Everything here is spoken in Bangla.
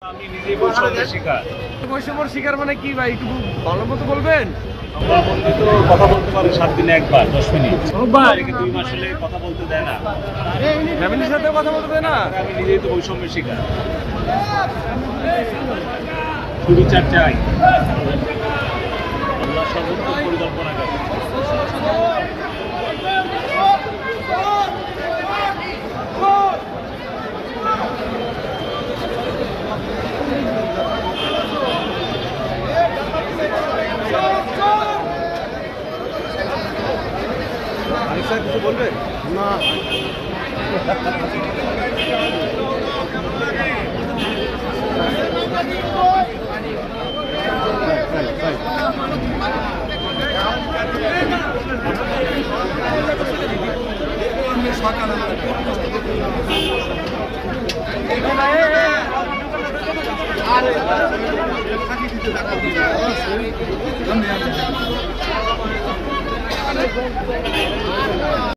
আমি নিজেই বৈষম্যের শিকার। বৈষম্যের শিকার মানে কি ভাই, একটু ভালো মতো বলবেন? আমার বন্ধু তো কথা বলতে পারে 7 দিনে একবার 10 মিনিট, একে 2 মাস হলে কথা বলতে দেয় না। ফ্যামিলির সাথে কথা বলতে দেয় না। আমি নিজেই তো বৈষম্যের শিকার। সুবিচার চাই, আল্লাহ সর্বোত্তম পরিকল্পনা করে। কিছু বলবেন না? আরে